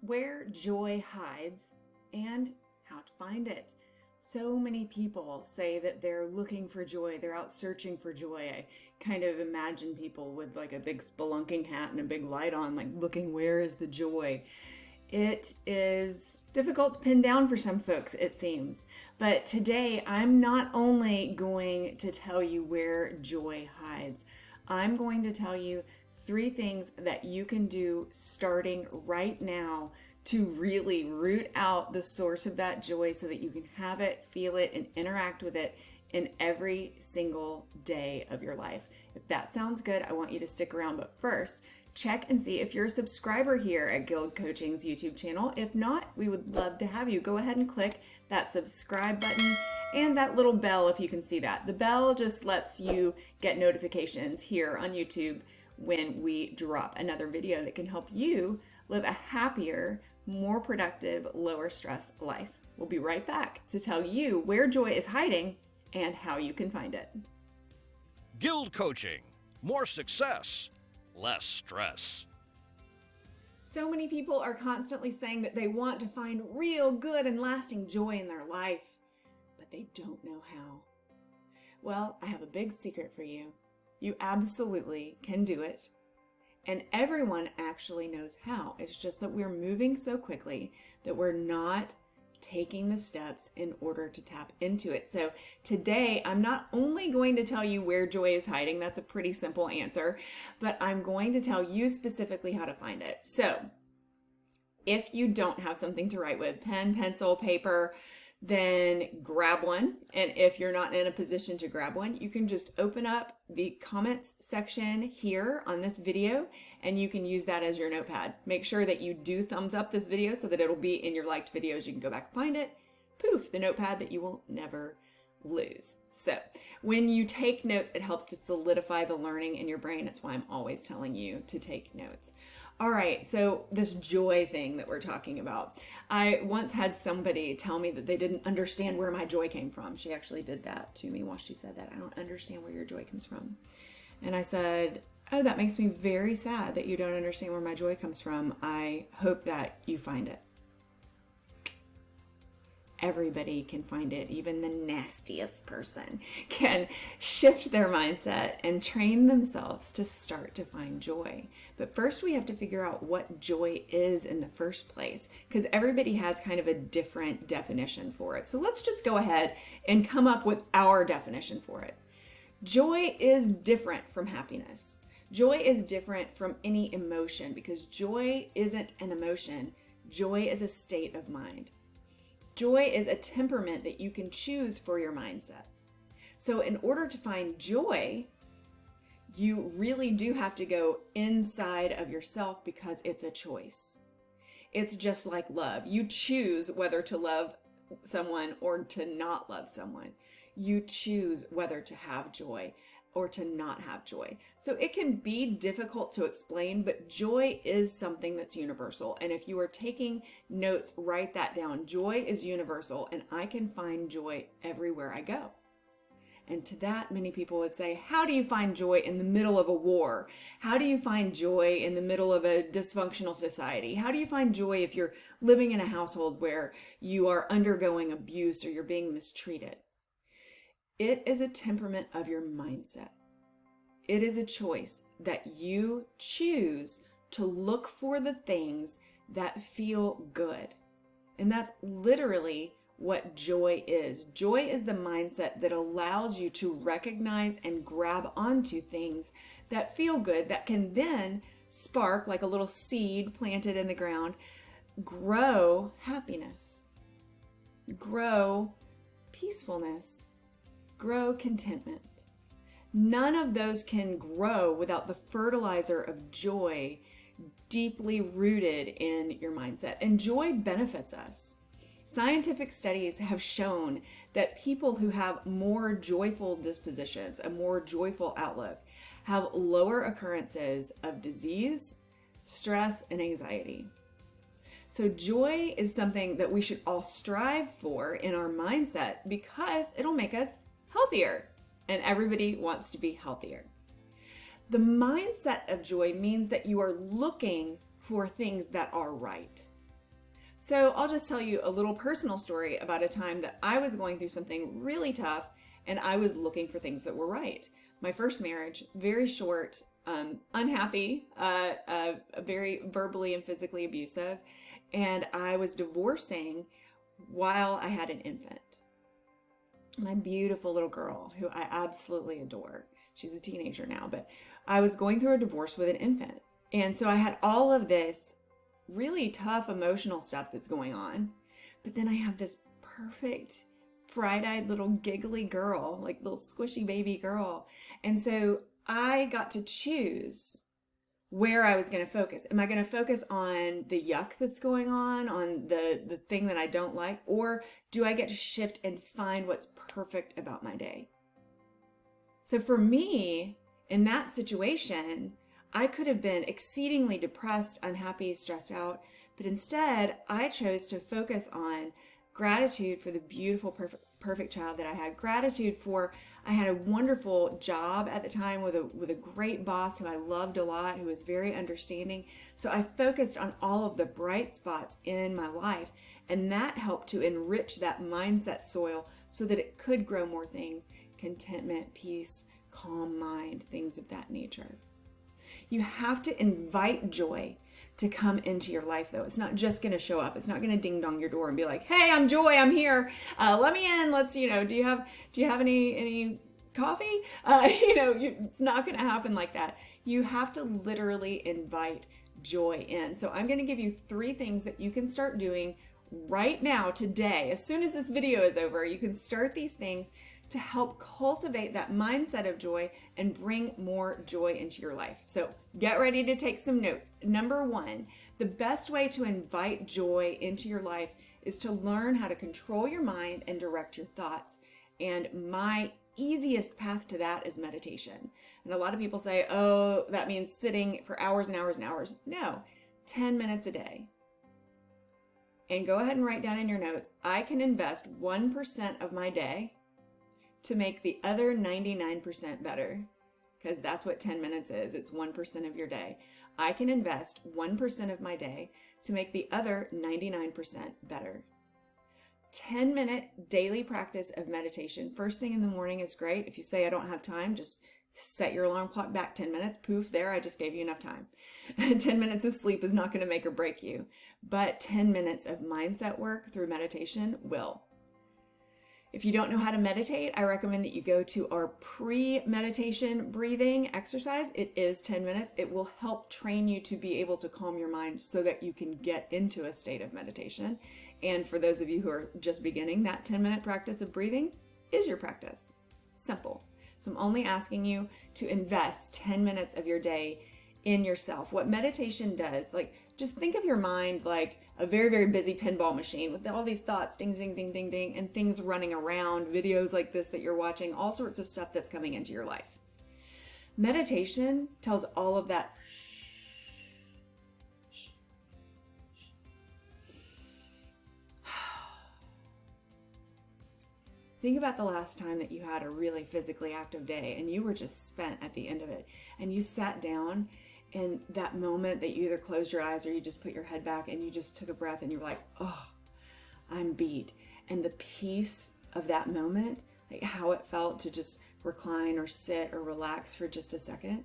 where joy hides and how to find it. So many people say that they're looking for joy, they're out searching for joy. I kind of imagine people with like a big spelunking hat and a big light on, like looking, where is the joy? It is difficult to pin down for some folks, it seems. But today, I'm not only going to tell you where joy hides, I'm going to tell you 3 things that you can do starting right now to really root out the source of that joy so that you can have it, feel it, and interact with it in every single day of your life. If that sounds good, I want you to stick around. But first, check and see if you're a subscriber here at GILD Coaching's YouTube channel. If not, we would love to have you. Go ahead and click that subscribe button and that little bell if you can see that. The bell just lets you get notifications here on YouTube when we drop another video that can help you live a happier, more productive, lower stress life. We'll be right back to tell you where joy is hiding and how you can find it. GILD Coaching. More success, less stress. So many people are constantly saying that they want to find real good and lasting joy in their life, but they don't know how. Well, I have a big secret for you. You absolutely can do it. And everyone actually knows how. It's just that we're moving so quickly that we're not taking the steps in order to tap into it. So today, I'm not only going to tell you where joy is hiding, that's a pretty simple answer, but I'm going to tell you specifically how to find it. So if you don't have something to write with, pen, pencil, paper, then grab one. And if you're not in a position to grab one, you can just open up the comments section here on this video and you can use that as your notepad. Make sure that you do thumbs up this video so that it'll be in your liked videos. You can go back and find it. Poof, the notepad that you will never lose. So when you take notes, it helps to solidify the learning in your brain. That's why I'm always telling you to take notes. All right, so this joy thing that we're talking about. I once had somebody tell me that they didn't understand where my joy came from. She actually did that to me while she said that. I don't understand where your joy comes from. And I said, oh, that makes me very sad that you don't understand where my joy comes from. I hope that you find it. Everybody can find it. Even the nastiest person can shift their mindset and train themselves to start to find joy. But first we have to figure out what joy is in the first place, because everybody has kind of a different definition for it. So let's just go ahead and come up with our definition for it. Joy is different from happiness. Joy is different from any emotion because joy isn't an emotion. Joy is a state of mind. Joy is a temperament that you can choose for your mindset. So in order to find joy, you really do have to go inside of yourself because it's a choice. It's just like love. You choose whether to love someone or to not love someone. You choose whether to have joy or to not have joy. So it can be difficult to explain, but joy is something that's universal. And if you are taking notes, write that down. Joy is universal, and I can find joy everywhere I go. And to that, many people would say, how do you find joy in the middle of a war? How do you find joy in the middle of a dysfunctional society? How do you find joy if you're living in a household where you are undergoing abuse or you're being mistreated? It is a temperament of your mindset. It is a choice that you choose to look for the things that feel good. And that's literally what joy is. Joy is the mindset that allows you to recognize and grab onto things that feel good, that can then spark, like a little seed planted in the ground, grow happiness, grow peacefulness, grow contentment. None of those can grow without the fertilizer of joy deeply rooted in your mindset. And joy benefits us. Scientific studies have shown that people who have more joyful dispositions, a more joyful outlook, have lower occurrences of disease, stress, and anxiety. So joy is something that we should all strive for in our mindset because it'll make us healthier, and everybody wants to be healthier. The mindset of joy means that you are looking for things that are right. So I'll just tell you a little personal story about a time that I was going through something really tough and I was looking for things that were right. My first marriage, very short, unhappy, very verbally and physically abusive, and I was divorcing while I had an infant. My beautiful little girl, who I absolutely adore. She's a teenager now, but I was going through a divorce with an infant. And so I had all of this really tough emotional stuff that's going on. But then I have this perfect, bright-eyed little giggly girl, like little squishy baby girl. And so I got to choose where I was going to focus. Am I going to focus on the yuck that's going on the thing that I don't like? Or do I get to shift and find what's perfect about my day? So for me, in that situation, I could have been exceedingly depressed, unhappy, stressed out, but instead I chose to focus on gratitude for the beautiful, perfect child that I had. Gratitude for, I had a wonderful job at the time with a great boss who I loved a lot, who was very understanding. So I focused on all of the bright spots in my life, and that helped to enrich that mindset soil so that it could grow more things: contentment, peace, calm mind, things of that nature. You have to invite joy to come into your life, though. It's not just going to show up. It's not going to ding dong your door and be like, "Hey, I'm Joy. I'm here. Let me in. Let's, do you have any coffee?" It's not going to happen like that. You have to literally invite joy in. So I'm going to give you 3 things that you can start doing right now, today. As soon as this video is over, you can start these things to help cultivate that mindset of joy and bring more joy into your life. So get ready to take some notes. Number 1, the best way to invite joy into your life is to learn how to control your mind and direct your thoughts. And my easiest path to that is meditation. And a lot of people say, "Oh, that means sitting for hours and hours and hours." No, 10 minutes a day. And go ahead and write down in your notes, I can invest 1% of my day to make the other 99% better, because that's what 10 minutes is. It's 1% of your day. I can invest 1% of my day to make the other 99% better. 10-minute daily practice of meditation. First thing in the morning is great. If you say, "I don't have time," just set your alarm clock back 10 minutes. Poof, there, I just gave you enough time. 10 minutes of sleep is not going to make or break you, but 10 minutes of mindset work through meditation will. If you don't know how to meditate, I recommend that you go to our pre-meditation breathing exercise. It is 10 minutes. It will help train you to be able to calm your mind so that you can get into a state of meditation. And for those of you who are just beginning, that 10-minute practice of breathing is your practice. Simple. So I'm only asking you to invest 10 minutes of your day in yourself. What meditation does, just think of your mind like a very, very busy pinball machine with all these thoughts, ding, ding, ding, ding, ding, and things running around, videos like this that you're watching, all sorts of stuff that's coming into your life. Meditation tells all of that, Think about the last time that you had a really physically active day and you were just spent at the end of it, and you sat down, and that moment that you either closed your eyes or you just put your head back and you just took a breath and you were like, "Oh, I'm beat." And the peace of that moment, like how it felt to just recline or sit or relax for just a second,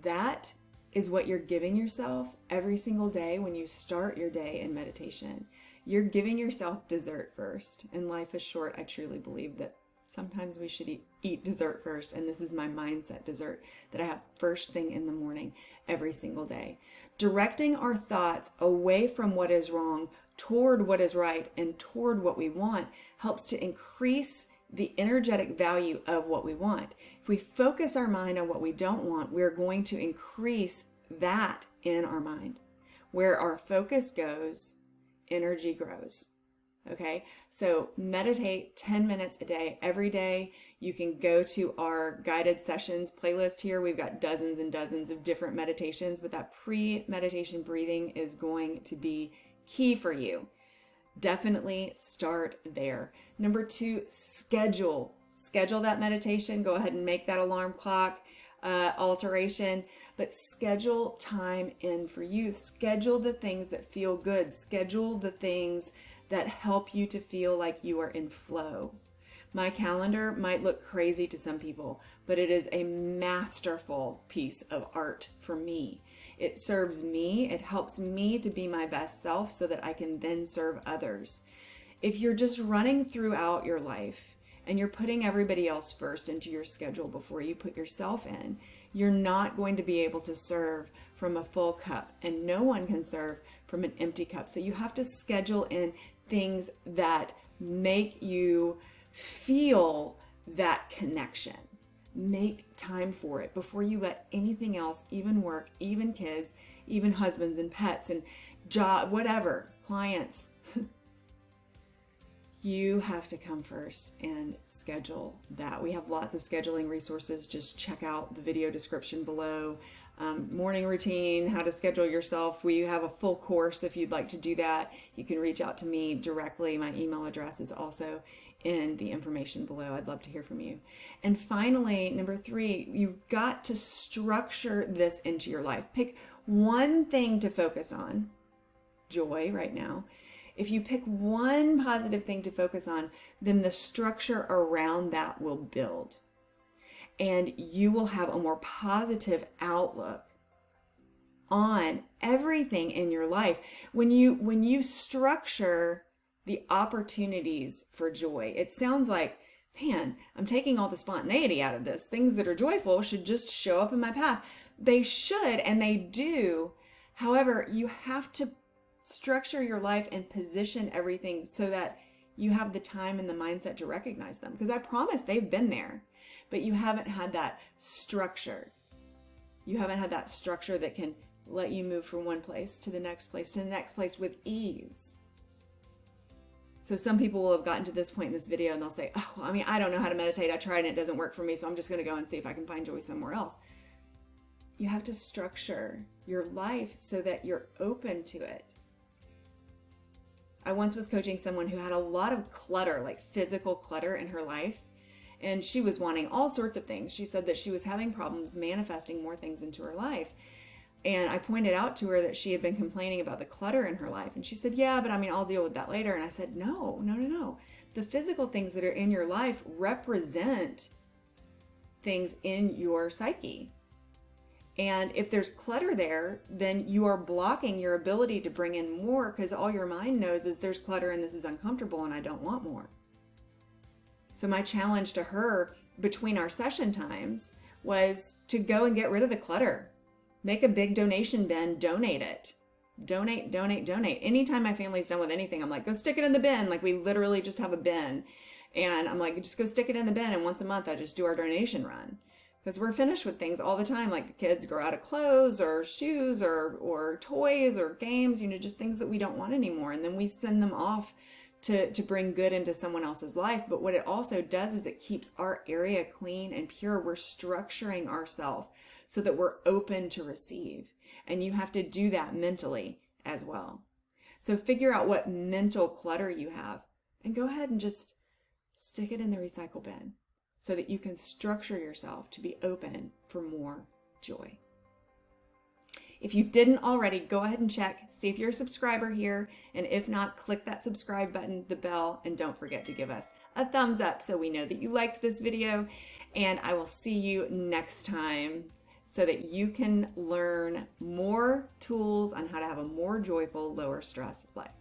that is what you're giving yourself every single day when you start your day in meditation. You're giving yourself dessert first. And life is short. I truly believe that sometimes we should eat dessert first. And this is my mindset dessert that I have first thing in the morning every single day. Directing our thoughts away from what is wrong toward what is right and toward what we want helps to increase the energetic value of what we want. If we focus our mind on what we don't want, we're going to increase that in our mind. Where our focus goes, energy grows. Okay, so meditate 10 minutes a day, every day. You can go to our guided sessions playlist here. We've got dozens and dozens of different meditations, but that pre-meditation breathing is going to be key for you. Definitely start there. Number 2, schedule that meditation. Go ahead and make that alarm clock. alteration, but schedule time in for you. Schedule the things that feel good. Schedule the things that help you to feel like you are in flow. My calendar might look crazy to some people, but it is a masterful piece of art for me. It serves me. It helps me to be my best self so that I can then serve others. If you're just running throughout your life and you're putting everybody else first into your schedule before you put yourself in, you're not going to be able to serve from a full cup, and no one can serve from an empty cup. So you have to schedule in things that make you feel that connection. Make time for it before you let anything else, even work, even kids, even husbands and pets and job, whatever, clients. You have to come first and schedule that. We have lots of scheduling resources. Just check out the video description below. Morning routine, how to schedule yourself. We have a full course if you'd like to do that. You can reach out to me directly. My email address is also in the information below. I'd love to hear from you. And finally, number 3, you've got to structure this into your life. Pick one thing to focus on. Joy right now. If you pick one positive thing to focus on, then the structure around that will build. And you will have a more positive outlook on everything in your life. When you structure the opportunities for joy, it sounds like, man, I'm taking all the spontaneity out of this. Things that are joyful should just show up in my path. They should, and they do. However, you have to structure your life and position everything so that you have the time and the mindset to recognize them. Because I promise they've been there, but you haven't had that structure. You haven't had that structure that can let you move from one place to the next place to the next place with ease. So some people will have gotten to this point in this video and they'll say, oh, I mean, I don't know how to meditate. I tried and it doesn't work for me, so I'm just going to go and see if I can find joy somewhere else. You have to structure your life so that you're open to it. I once was coaching someone who had a lot of clutter, like physical clutter in her life, and she was wanting all sorts of things. She said that she was having problems manifesting more things into her life. And I pointed out to her that she had been complaining about the clutter in her life. And she said, yeah, but I mean, I'll deal with that later. And I said, no. The physical things that are in your life represent things in your psyche. And if there's clutter there, then you are blocking your ability to bring in more, because all your mind knows is there's clutter and this is uncomfortable and I don't want more. So my challenge to her between our session times was to go and get rid of the clutter. Make a big donation bin, donate it. Donate. Anytime my family's done with anything, I'm like, go stick it in the bin. Like, we literally just have a bin. And I'm like, just go stick it in the bin. And once a month, I just do our donation run. Because we're finished with things all the time. Like, the kids grow out of clothes or shoes or toys or games, just things that we don't want anymore. And then we send them off to bring good into someone else's life. But what it also does is it keeps our area clean and pure. We're structuring ourselves so that we're open to receive. And you have to do that mentally as well. So figure out what mental clutter you have and go ahead and just stick it in the recycle bin so that you can structure yourself to be open for more joy. If you didn't already, go ahead and check, see if you're a subscriber here. And if not, click that subscribe button, the bell, and don't forget to give us a thumbs up so we know that you liked this video. And I will see you next time so that you can learn more tools on how to have a more joyful, lower stress life.